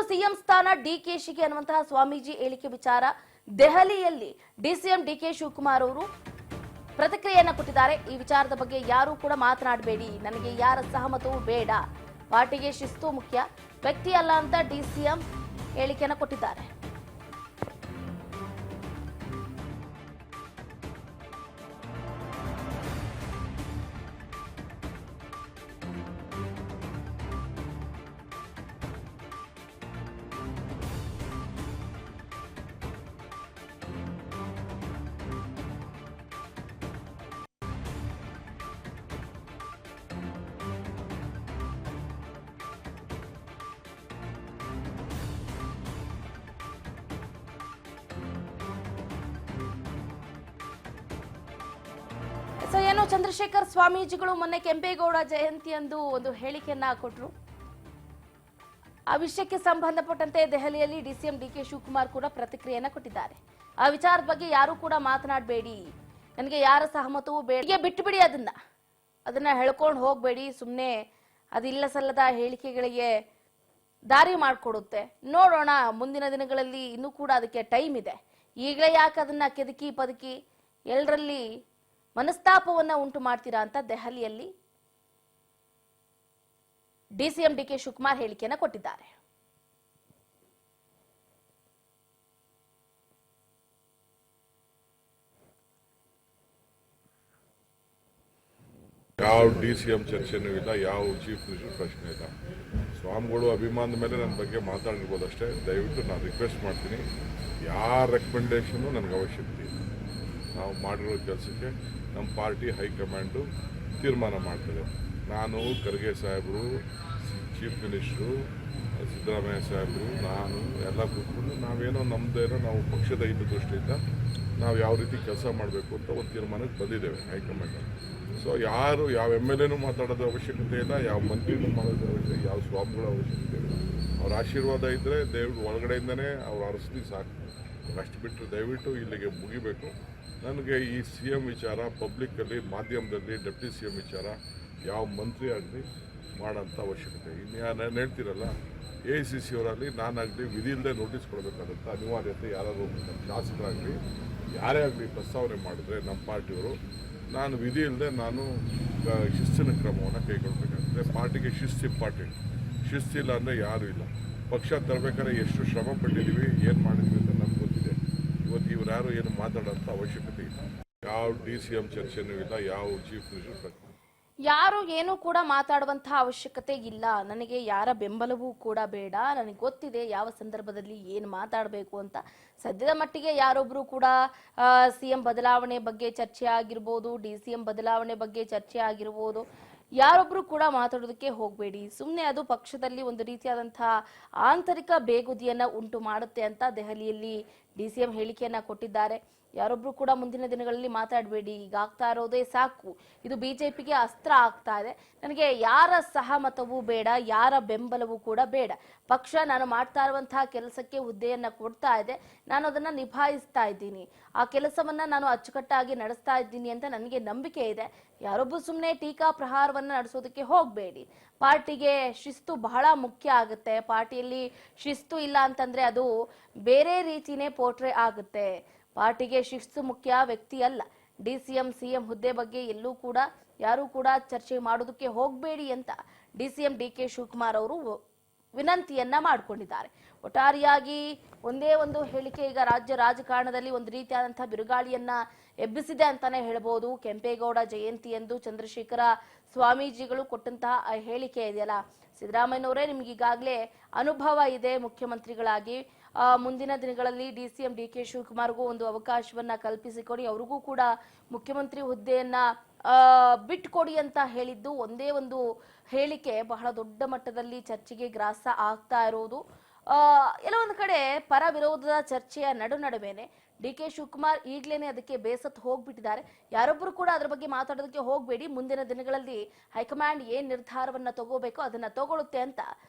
CM ಸ್ಥಾನ ಡಿಕೆಶಿಗೆ ಅನ್ನುವಂತಹ ಸ್ವಾಮೀಜಿ ಹೇಳಿಕೆ ವಿಚಾರ ದೆಹಲಿಯಲ್ಲಿ ಡಿಸಿಎಂ ಡಿಕೆ ಶಿವಕುಮಾರ್ ಅವರು ಪ್ರತಿಕ್ರಿಯೆಯನ್ನು ಕೊಟ್ಟಿದ್ದಾರೆ. ಈ ವಿಚಾರದ ಬಗ್ಗೆ ಯಾರು ಕೂಡ ಮಾತನಾಡಬೇಡಿ, ನನಗೆ ಯಾರ ಸಹಮತವೂ ಬೇಡ, ಪಾರ್ಟಿಗೆ ಶಿಸ್ತು ಮುಖ್ಯ, ವ್ಯಕ್ತಿ ಅಲ್ಲ ಅಂತ ಡಿಸಿಎಂ ಹೇಳಿಕೆಯನ್ನು ಕೊಟ್ಟಿದ್ದಾರೆ. ಏನು ಚಂದ್ರಶೇಖರ್ ಸ್ವಾಮೀಜಿಗಳು ಮೊನ್ನೆ ಕೆಂಪೇಗೌಡ ಜಯಂತಿಯಂದು ಒಂದು ಹೇಳಿಕೆಯನ್ನ ಕೊಟ್ಟರು. ಆ ವಿಷಯಕ್ಕೆ ಸಂಬಂಧಪಟ್ಟಂತೆ ದೆಹಲಿಯಲ್ಲಿ ಡಿಸಿಎಂ ಡಿಕೆ ಶಿವಕುಮಾರ್ ಕೂಡ ಪ್ರತಿಕ್ರಿಯೆಯನ್ನ ಕೊಟ್ಟಿದ್ದಾರೆ. ಆ ವಿಚಾರದ ಬಗ್ಗೆ ಯಾರು ಕೂಡ ಮಾತನಾಡಬೇಡಿ, ನನಗೆ ಯಾರ ಸಹಮತವೂ ಬೇಡ, ಬಿಟ್ಟು ಬಿಡಿ, ಅದನ್ನ ಹೇಳ್ಕೊಂಡು ಹೋಗ್ಬೇಡಿ, ಸುಮ್ಮನೆ ಅದಿಲ್ಲ ಸಲ್ಲದ ಹೇಳಿಕೆಗಳಿಗೆ ದಾರಿ ಮಾಡಿಕೊಡುತ್ತೆ. ನೋಡೋಣ, ಮುಂದಿನ ದಿನಗಳಲ್ಲಿ ಇನ್ನೂ ಕೂಡ ಅದಕ್ಕೆ ಟೈಮ್ ಇದೆ. ಈಗಲೇ ಯಾಕೆ ಅದನ್ನ ಕೆದಕಿ ಪದಕಿ ಎಲ್ಲರಲ್ಲಿ ಮನಸ್ತಾಪವನ್ನ ಉಂಟು ಮಾಡ್ತೀರಾ ಅಂತ ದೆಹಲಿಯಲ್ಲಿ ಡಿಸಿಎಂ ಡಿಕೆ ಶಿವಕುಮಾರ್ ಹೇಳಿಕೆಯನ್ನ ಕೊಟ್ಟಿದ್ದಾರೆ. ಯಾವ ಡಿಸಿಎಂ ಚರ್ಚೆನೂ ಇಲ್ಲ, ಯಾವ ಚೀಫ್ ಮಿನಿಸ್ಟರ್ ಪ್ರಶ್ನೆ ಇಲ್ಲ. ಸ್ವಾಮಿಗಳು ಅಭಿಮಾನದ ಮೇಲೆ ನನ್ನ ಬಗ್ಗೆ ಮಾತಾಡಿರ್ಬೋದು ಅಷ್ಟೇ. ದಯವಿಟ್ಟು ನಾನು ರಿಕ್ವೆಸ್ಟ್ ಮಾಡ್ತೀನಿ, ಯಾರ ರೆಕಮೆಂಡೇಶನು ನನಗೆ ಅವಶ್ಯಕತೆ ಇಲ್ಲ. ನಾವು ಮಾಡಿರೋ ಕೆಲಸಕ್ಕೆ ನಮ್ಮ ಪಾರ್ಟಿ ಹೈಕಮಾಂಡು ತೀರ್ಮಾನ ಮಾಡ್ತದೆ. ನಾನು ಖರ್ಗೆ ಸಾಹೇಬರು, ಚೀಫ್ ಮಿನಿಸ್ಟ್ರು, ಸಿದ್ದರಾಮಯ್ಯ ಸಾಹೇಬರು, ನಾನು ಎಲ್ಲ ಕೂತ್ಕೊಂಡು ನಾವೇನೋ ನಮ್ಮದೇನೋ ನಾವು ಪಕ್ಷದ ಹಿತದೃಷ್ಟಿಯಿಂದ ನಾವು ಯಾವ ರೀತಿ ಕೆಲಸ ಮಾಡಬೇಕು ಅಂತ ಒಂದು ತೀರ್ಮಾನಕ್ಕೆ ಬಂದಿದ್ದೇವೆ ಹೈಕಮಾಂಡ್. ಸೊ ಯಾರು ಯಾವ MLAನೂ ಮಾತಾಡೋದು ಅವಶ್ಯಕತೆ ಇಲ್ಲ, ಯಾವ ಮಂತ್ರಿನೂ ಮಾಡೋದು ಅವಶ್ಯಕತೆ, ಯಾವ ಸ್ವಾಮಿಗಳ ಅವಶ್ಯಕತೆ ಇಲ್ಲ. ಅವ್ರ ಆಶೀರ್ವಾದ ಇದ್ದರೆ ದಯವಿಟ್ಟು ಒಳಗಡೆಯಿಂದನೇ ಅವ್ರು ಅರಸ್ತಿ ಸಾಕು. ಅಷ್ಟು ಬಿಟ್ಟರೆ ದಯವಿಟ್ಟು ಇಲ್ಲಿಗೆ ಮುಗಿಬೇಕು. ನನಗೆ ಈ CM ವಿಚಾರ ಪಬ್ಲಿಕ್ಕಲ್ಲಿ ಮಾಧ್ಯಮದಲ್ಲಿ ಡೆಪ್ಟಿ CM ವಿಚಾರ ಯಾವ ಮಂತ್ರಿ ಆಗಲಿ ಮಾಡೋಂಥ ಅವಶ್ಯಕತೆ. ಇನ್ನು ಹೇಳ್ತೀರಲ್ಲ, AICC ಅವರಲ್ಲಿ ನಾನಾಗಲಿ ವಿಧಿ ಇಲ್ಲದೆ ನೋಟಿಸ್ ಕೊಡಬೇಕಾದಂಥ ಅನಿವಾರ್ಯತೆ ಯಾರಾದರೂ ಶಾಸಕರಾಗಲಿ ಯಾರೇ ಆಗಲಿ ಪ್ರಸ್ತಾವನೆ ಮಾಡಿದ್ರೆ ನಮ್ಮ ಪಾರ್ಟಿಯವರು, ನಾನು ವಿಧಿ ಇಲ್ಲದೆ ನಾನು ಶಿಸ್ತಿನ ಕ್ರಮವನ್ನು ಕೈಗೊಳ್ಳಬೇಕಾಗುತ್ತೆ. ಪಾರ್ಟಿಗೆ ಶಿಸ್ತು ಇಂಪಾರ್ಟೆಂಟ್. ಶಿಸ್ತಿಲ್ಲ ಅಂದರೆ ಯಾರೂ ಇಲ್ಲ. ಪಕ್ಷ ತರಬೇಕಾದ್ರೆ ಎಷ್ಟು ಶ್ರಮ ಪಟ್ಟಿದ್ದೀವಿ, ಏನು ಮಾಡಿದ್ವಿ ಅಂತ ನಮ್ಗೆ ಗೊತ್ತಿದೆ. ಇವತ್ತು ಇವ್ರು ಯಾರು ಏನು ಮಾತಾಡೋಂಥ ಅವಶ್ಯಕತೆ ಇಲ್ಲ. ಯಾವ DCM ಚರ್ಚೆನೂ ಇಲ್ಲ, ಯಾವ ಚೀಫ್ ಮಿನಿಸ್ಟರ್ ಯಾರು ಏನು ಕೂಡ ಮಾತಾಡುವಂತಹ ಅವಶ್ಯಕತೆ ಇಲ್ಲ. ನನಗೆ ಯಾರ ಬೆಂಬಲವೂ ಕೂಡ ಬೇಡ. ನನಗೆ ಗೊತ್ತಿದೆ ಯಾವ ಸಂದರ್ಭದಲ್ಲಿ ಏನು ಮಾತಾಡಬೇಕು ಅಂತ. ಸದ್ಯದ ಮಟ್ಟಿಗೆ ಯಾರೊಬ್ರು ಕೂಡ CM ಬದಲಾವಣೆ ಬಗ್ಗೆ ಚರ್ಚೆ ಆಗಿರ್ಬೋದು, DCM ಬದಲಾವಣೆ ಬಗ್ಗೆ ಚರ್ಚೆ ಆಗಿರ್ಬೋದು, ಯಾರೊಬ್ರು ಕೂಡ ಮಾತಾಡೋದಕ್ಕೆ ಹೋಗಬೇಡಿ. ಸುಮ್ಮನೆ ಅದು ಪಕ್ಷದಲ್ಲಿ ಒಂದು ರೀತಿಯಾದಂತಹ ಆಂತರಿಕ ಬೇಗುದಿಯನ್ನ ಉಂಟು ಮಾಡುತ್ತೆ ಅಂತ ದೆಹಲಿಯಲ್ಲಿ DCM ಹೇಳಿಕೆಯನ್ನ ಕೊಟ್ಟಿದ್ದಾರೆ. ಯಾರೊಬ್ರು ಕೂಡ ಮುಂದಿನ ದಿನಗಳಲ್ಲಿ ಮಾತಾಡಬೇಡಿ, ಈಗ ಆಗ್ತಾ ಇರೋದೇ ಸಾಕು, ಇದು ಬಿಜೆಪಿಗೆ ಅಸ್ತ್ರ ಆಗ್ತಾ ಇದೆ, ನನಗೆ ಯಾರ ಸಹಮತವೂ ಬೇಡ, ಯಾರ ಬೆಂಬಲವೂ ಕೂಡ ಬೇಡ, ಪಕ್ಷ ನಾನು ಮಾಡ್ತಾ ಇರುವಂತಹ ಕೆಲಸಕ್ಕೆ ಹುದ್ದೆಯನ್ನ ಕೊಡ್ತಾ ಇದೆ, ನಾನು ಅದನ್ನ ನಿಭಾಯಿಸ್ತಾ ಇದ್ದೀನಿ, ಆ ಕೆಲಸವನ್ನ ನಾನು ಅಚ್ಚುಕಟ್ಟಾಗಿ ನಡೆಸ್ತಾ ಇದ್ದೀನಿ ಅಂತ ನನಗೆ ನಂಬಿಕೆ ಇದೆ. ಯಾರೊಬ್ಬರು ಸುಮ್ಮನೆ ಟೀಕಾ ಪ್ರಹಾರವನ್ನ ನಡೆಸೋದಕ್ಕೆ ಹೋಗಬೇಡಿ. ಪಾರ್ಟಿಗೆ ಶಿಸ್ತು ಬಹಳ ಮುಖ್ಯ ಆಗುತ್ತೆ. ಪಾರ್ಟಿಯಲ್ಲಿ ಶಿಸ್ತು ಇಲ್ಲ ಅಂತಂದ್ರೆ ಅದು ಬೇರೆ ರೀತಿನೇ ಪೋರ್ಟ್ರೇ ಆಗುತ್ತೆ. ಪಾರ್ಟಿಗೆ ಶಿಸ್ತು ಮುಖ್ಯ, ವ್ಯಕ್ತಿ ಅಲ್ಲ. DCM CM ಹುದ್ದೆ ಬಗ್ಗೆ ಎಲ್ಲೂ ಕೂಡ ಯಾರು ಕೂಡ ಚರ್ಚೆ ಮಾಡೋದಕ್ಕೆ ಹೋಗಬೇಡಿ ಅಂತ DCM ಡಿಕೆ ಶಿವಕುಮಾರ್ ಅವರು ವಿನಂತಿಯನ್ನ ಮಾಡಿಕೊಂಡಿದ್ದಾರೆ. ಒಟ್ಟಾರೆಯಾಗಿ ಒಂದೇ ಒಂದು ಹೇಳಿಕೆ ಈಗ ರಾಜ್ಯ ರಾಜಕಾರಣದಲ್ಲಿ ಒಂದು ರೀತಿಯಾದಂತಹ ಬಿರುಗಾಳಿಯನ್ನ ಎಬ್ಬಿಸಿದೆ ಅಂತಾನೆ ಹೇಳ್ಬೋದು. ಕೆಂಪೇಗೌಡ ಜಯಂತಿಯಂದು ಚಂದ್ರಶೇಖರ ಸ್ವಾಮೀಜಿಗಳು ಕೊಟ್ಟಂತಹ ಹೇಳಿಕೆ ಇದೆಯಲ್ಲ, ಸಿದ್ದರಾಮಯ್ಯನವರೇ ನಿಮ್ಗೆ ಈಗಾಗಲೇ ಅನುಭವ ಇದೆ ಮುಖ್ಯಮಂತ್ರಿಗಳಾಗಿ, ಮುಂದಿನ ದಿನಗಳಲ್ಲಿ DCM ಡಿಕೆ ಶಿವಕುಮಾರ್ಗೂ ಒಂದು ಅವಕಾಶವನ್ನ ಕಲ್ಪಿಸಿಕೊಡಿ, ಅವ್ರಿಗೂ ಕೂಡ ಮುಖ್ಯಮಂತ್ರಿ ಹುದ್ದೆಯನ್ನ ಬಿಟ್ಕೊಡಿ ಅಂತ ಹೇಳಿದ್ದು ಒಂದೇ ಒಂದು ಹೇಳಿಕೆ ಬಹಳ ದೊಡ್ಡ ಮಟ್ಟದಲ್ಲಿ ಚರ್ಚೆಗೆ ಗ್ರಾಸ ಆಗ್ತಾ ಇರೋದು. ಕೆಲವೊಂದು ಕಡೆ ಪರ ವಿರೋಧದ ಚರ್ಚೆಯ ನಡುವೆನೆ ಡಿಕೆ ಶಿವಕುಮಾರ್ ಈಗಲೇನೆ ಅದಕ್ಕೆ ಬೇಸತ್ತು ಹೋಗ್ಬಿಟ್ಟಿದ್ದಾರೆ. ಯಾರೊಬ್ಬರು ಕೂಡ ಅದರ ಬಗ್ಗೆ ಮಾತಾಡೋದಕ್ಕೆ ಹೋಗಬೇಡಿ, ಮುಂದಿನ ದಿನಗಳಲ್ಲಿ ಹೈಕಮಾಂಡ್ ಏನ್ ನಿರ್ಧಾರವನ್ನ ತಗೋಬೇಕೋ ಅದನ್ನ ತಗೊಳುತ್ತೆ ಅಂತ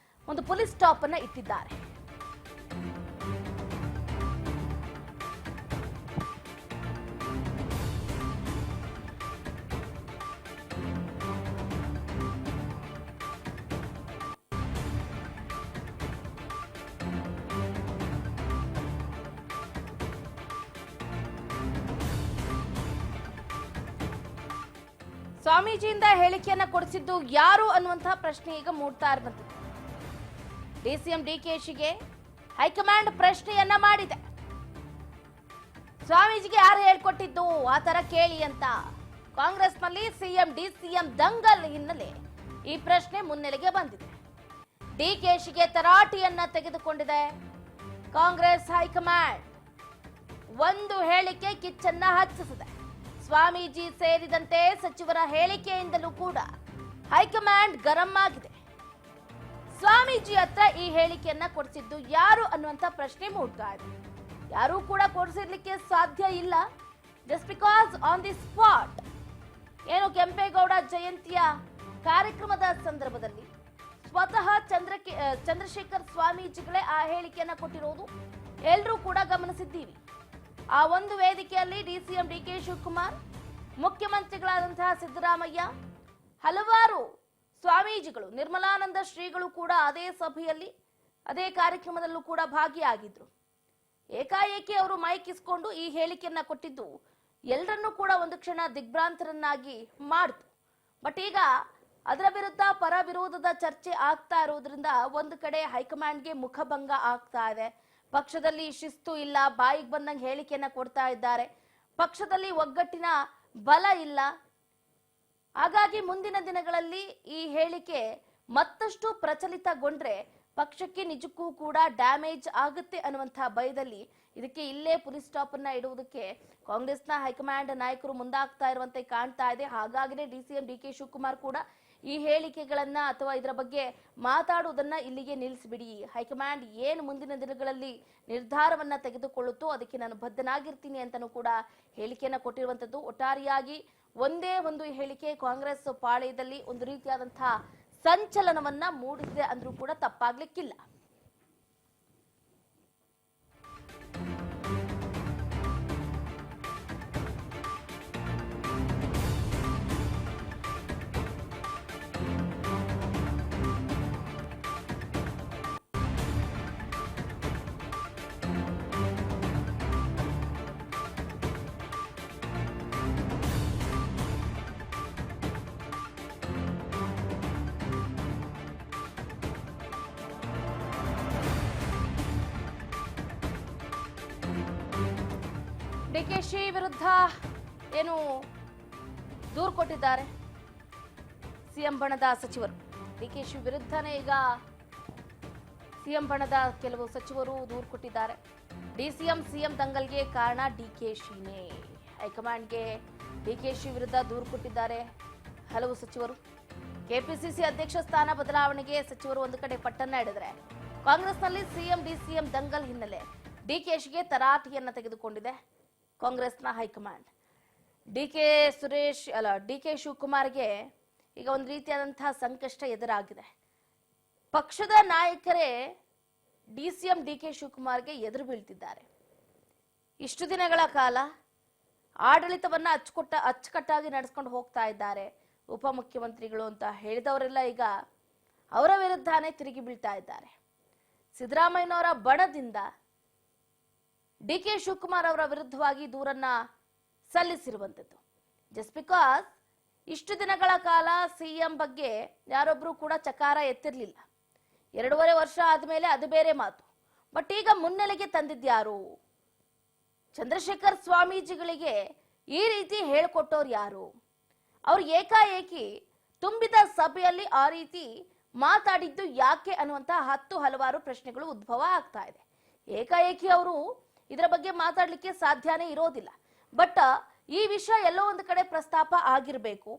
ಒಂದು ಪೊಲೀಸ್ ಸ್ಟಾಪ್ ಅನ್ನ ಇಟ್ಟಿದ್ದಾರೆ. ಸ್ವಾಮೀಜಿಯಿಂದ ಹೇಳಿಕೆಯನ್ನ ಕೊಡಿಸಿದ್ದು ಯಾರು ಅನ್ನುವಂತಹ ಪ್ರಶ್ನೆ ಈಗ ಮೂಡ್ತಾ ಇರುವಂತದ್ದು. ಡಿಸಿಎಂ ಡಿಕೆಶಿಗೆ ಹೈಕಮಾಂಡ್ ಪ್ರಶ್ನೆಯನ್ನ ಮಾಡಿದೆ. ಸ್ವಾಮೀಜಿಗೆ ಯಾರು ಹೇಳ್ಕೊಟ್ಟಿದ್ದು ಆ ತರ ಕೇಳಿ ಅಂತ. ಕಾಂಗ್ರೆಸ್ನಲ್ಲಿ ಸಿಎಂ ಡಿಸಿಎಂ ದಂಗಲ್ ಹಿನ್ನೆಲೆ ಈ ಪ್ರಶ್ನೆ ಮುನ್ನೆಲೆಗೆ ಬಂದಿದೆ. ಡಿಕೆಶಿಗೆ ತರಾಟೆಯನ್ನ ತೆಗೆದುಕೊಂಡಿದೆ ಕಾಂಗ್ರೆಸ್ ಹೈಕಮಾಂಡ್. ಒಂದು ಹೇಳಿಕೆ ಕಿಚ್ಚನ್ನ ಹಚ್ಚಿಸಿದೆ. ಸ್ವಾಮೀಜಿ ಸೇರಿದಂತೆ ಸಚಿವರ ಹೇಳಿಕೆಯಿಂದಲೂ ಕೂಡ ಹೈಕಮಾಂಡ್ ಗರಂ ಆಗಿದೆ. ಸ್ವಾಮೀಜಿ ಹತ್ರ ಈ ಹೇಳಿಕೆಯನ್ನ ಕೊಡಿಸಿದ್ದು ಯಾರು ಅನ್ನುವಂತ ಪ್ರಶ್ನೆ ಮೂಡ್ತಾ ಇದೆ. ಯಾರೂ ಕೂಡ ಕೊಡಿಸಿರ್ಲಿಕ್ಕೆ ಸಾಧ್ಯ ಇಲ್ಲ. Just because on the spot ಏನು ಕೆಂಪೇಗೌಡ ಜಯಂತಿಯ ಕಾರ್ಯಕ್ರಮದ ಸಂದರ್ಭದಲ್ಲಿ ಸ್ವತಃ ಚಂದ್ರಶೇಖರ್ ಸ್ವಾಮೀಜಿಗಳೇ ಆ ಹೇಳಿಕೆಯನ್ನ ಕೊಟ್ಟಿರೋದು ಎಲ್ಲರೂ ಕೂಡ ಗಮನಿಸಿದ್ದೀವಿ. ಆ ಒಂದು ವೇದಿಕೆಯಲ್ಲಿ ಡಿಸಿಎಂ ಡಿಕೆ ಶಿವಕುಮಾರ್, ಮುಖ್ಯಮಂತ್ರಿಗಳಾದಂತಹ ಸಿದ್ದರಾಮಯ್ಯ, ಹಲವಾರು ಸ್ವಾಮೀಜಿಗಳು, ನಿರ್ಮಲಾನಂದ ಶ್ರೀಗಳು ಕೂಡ ಅದೇ ಸಭೆಯಲ್ಲಿ ಅದೇ ಕಾರ್ಯಕ್ರಮದಲ್ಲೂ ಕೂಡ ಭಾಗಿಯಾಗಿದ್ರು. ಏಕಾಏಕಿ ಅವರು ಮೈಕ್ ಇಸ್ಕೊಂಡು ಈ ಹೇಳಿಕೆಯನ್ನ ಕೊಟ್ಟಿದ್ದು ಎಲ್ಲರನ್ನೂ ಕೂಡ ಒಂದು ಕ್ಷಣ ದಿಗ್ಭ್ರಾಂತರನ್ನಾಗಿ ಮಾಡಿತು. ಬಟ್ ಈಗ ಅದರ ವಿರುದ್ಧ ಪರ ವಿರೋಧದ ಚರ್ಚೆ ಆಗ್ತಾ ಇರೋದ್ರಿಂದ ಒಂದು ಕಡೆ ಹೈಕಮಾಂಡ್ಗೆ ಮುಖಭಂಗ ಆಗ್ತಾ ಇದೆ. ಪಕ್ಷದಲ್ಲಿ ಶಿಸ್ತು ಇಲ್ಲ, ಬಾಯಿಗೆ ಬಂದಂಗೆ ಹೇಳಿಕೆಯನ್ನ ಕೊಡ್ತಾ ಇದ್ದಾರೆ. ಪಕ್ಷದಲ್ಲಿ ಒಗ್ಗಟ್ಟಿನ ಬಲ ಇಲ್ಲ. ಹಾಗಾಗಿ ಮುಂದಿನ ದಿನಗಳಲ್ಲಿ ಈ ಹೇಳಿಕೆ ಮತ್ತಷ್ಟು ಪ್ರಚಲಿತಗೊಂಡ್ರೆ ಪಕ್ಷಕ್ಕೆ ನಿಜಕ್ಕೂ ಕೂಡ ಡ್ಯಾಮೇಜ್ ಆಗುತ್ತೆ ಅನ್ನುವಂತಹ ಭಯದಲ್ಲಿ ಇದಕ್ಕೆ ಇಲ್ಲೇ ಪುಲಿ ಸ್ಟಾಪ್ ಅನ್ನ ಇಡುವುದಕ್ಕೆ ಕಾಂಗ್ರೆಸ್ನ ಹೈಕಮಾಂಡ್ ನಾಯಕರು ಮುಂದಾಗ್ತಾ ಇರುವಂತೆ ಕಾಣ್ತಾ ಇದೆ. ಹಾಗಾಗಿನೇ ಡಿಸಿಎಂ ಡಿಕೆ ಶಿವಕುಮಾರ್ ಕೂಡ ಈ ಹೇಳಿಕೆಗಳನ್ನ ಅಥವಾ ಇದರ ಬಗ್ಗೆ ಮಾತಾಡುವುದನ್ನ ಇಲ್ಲಿಗೆ ನಿಲ್ಲಿಸಿಬಿಡಿ, ಹೈಕಮಾಂಡ್ ಏನು ಮುಂದಿನ ದಿನಗಳಲ್ಲಿ ನಿರ್ಧಾರವನ್ನ ತೆಗೆದುಕೊಳ್ಳುತ್ತೋ ಅದಕ್ಕೆ ನಾನು ಬದ್ಧನಾಗಿರ್ತೀನಿ ಅಂತಾನೂ ಕೂಡ ಹೇಳಿಕೆಯನ್ನ ಕೊಟ್ಟಿರುವಂತದ್ದು. ಒಟ್ಟಾರೆಯಾಗಿ ಒಂದೇ ಒಂದು ಹೇಳಿಕೆ ಕಾಂಗ್ರೆಸ್ ಪಾಳೆಯದಲ್ಲಿ ಒಂದು ರೀತಿಯಾದಂತಹ ಸಂಚಲನವನ್ನ ಮೂಡಿಸಿದೆ ಅಂದ್ರೂ ಕೂಡ ತಪ್ಪಾಗ್ಲಿಕ್ಕಿಲ್ಲ. ಡಿಕೆಶಿ ವಿರುದ್ಧ ಏನು ದೂರು ಕೊಟ್ಟಿದ್ದಾರೆ ಸಿಎಂ ಬಣದ ಸಚಿವರು. ಡಿಕೆಶಿ ವಿರುದ್ಧನೇ ಈಗ ಸಿಎಂ ಬಣದ ಕೆಲವು ಸಚಿವರು ದೂರು ಕೊಟ್ಟಿದ್ದಾರೆ. ಡಿಸಿಎಂ ಸಿಎಂ ದಂಗಲ್ಗೆ ಕಾರಣ ಡಿಕೆಶಿನೇ. ಹೈಕಮಾಂಡ್ಗೆ ಡಿಕೆಶಿ ವಿರುದ್ಧ ದೂರು ಕೊಟ್ಟಿದ್ದಾರೆ ಹಲವು ಸಚಿವರು. ಕೆಪಿಸಿಸಿ ಅಧ್ಯಕ್ಷ ಸ್ಥಾನ ಬದಲಾವಣೆಗೆ ಸಚಿವರು ಒಂದು ಕಡೆ ಪಟ್ಟನ್ನ ಹಿಡಿದ್ರೆ ಕಾಂಗ್ರೆಸ್ನಲ್ಲಿ ಸಿಎಂ ಡಿಸಿಎಂ ದಂಗಲ್ ಹಿನ್ನೆಲೆ ಡಿಕೆಶಿಗೆ ತರಾಟೆಯನ್ನ ತೆಗೆದುಕೊಂಡಿದೆ ಕಾಂಗ್ರೆಸ್ನ ಹೈಕಮಾಂಡ್. ಡಿಕೆ ಶಿವಕುಮಾರ್ಗೆ ಈಗ ಒಂದು ರೀತಿಯಾದಂತಹ ಸಂಕಷ್ಟ ಎದುರಾಗಿದೆ. ಪಕ್ಷದ ನಾಯಕರೇ ಡಿಸಿಎಂ ಡಿಕೆ ಶಿವಕುಮಾರ್ಗೆ ಎದುರು ಬೀಳ್ತಿದ್ದಾರೆ. ಇಷ್ಟು ದಿನಗಳ ಕಾಲ ಆಡಳಿತವನ್ನ ಅಚ್ಚುಕಟ್ಟಾಗಿ ನಡೆಸ್ಕೊಂಡು ಹೋಗ್ತಾ ಇದ್ದಾರೆ ಉಪಮುಖ್ಯಮಂತ್ರಿಗಳು ಅಂತ ಹೇಳಿದವರೆಲ್ಲ ಈಗ ಅವರ ವಿರುದ್ಧನೇ ತಿರುಗಿ ಬೀಳ್ತಾ ಇದ್ದಾರೆ. ಸಿದ್ದರಾಮಯ್ಯನವರ ಬಣದಿಂದ ಡಿಕೆ ಶಿವಕುಮಾರ್ ಅವರ ವಿರುದ್ಧವಾಗಿ ದೂರನ್ನ ಸಲ್ಲಿಸಿರುವಂತದ್ದು. ಜಸ್ಟ್ ಬಿಕಾಸ್ ಇಷ್ಟು ದಿನಗಳ ಕಾಲ ಸಿಎಂ ಬಗ್ಗೆ ಯಾರೊಬ್ರು ಕೂಡ ಚಕಾರ ಎತ್ತಿರ್ಲಿಲ್ಲ. 2.5 ವರ್ಷ ಆದ್ಮೇಲೆ ಅದು ಬೇರೆ ಮಾತು. ಬಟ್ ಈಗ ಮುನ್ನೆಲೆಗೆ ತಂದಿದ್ಯಾರು? ಚಂದ್ರಶೇಖರ್ ಸ್ವಾಮೀಜಿಗಳಿಗೆ ಈ ರೀತಿ ಹೇಳ್ಕೊಟ್ಟವ್ರು ಯಾರು? ಅವ್ರು ಏಕಾಏಕಿ ತುಂಬಿದ ಸಭೆಯಲ್ಲಿ ಆ ರೀತಿ ಮಾತಾಡಿದ್ದು ಯಾಕೆ ಅನ್ನುವಂತ ಹಲವಾರು ಪ್ರಶ್ನೆಗಳು ಉದ್ಭವ ಆಗ್ತಾ ಇದೆ. ಏಕಾಏಕಿ ಅವರು ಇದರ ಬಗ್ಗೆ ಮಾತಾಡ್ಲಿಕ್ಕೆ ಸಾಧ್ಯನೇ ಇರೋದಿಲ್ಲ. ಬಟ್ ಈ ವಿಷಯ ಎಲ್ಲೋ ಒಂದು ಕಡೆ ಪ್ರಸ್ತಾಪ ಆಗಿರಬೇಕು.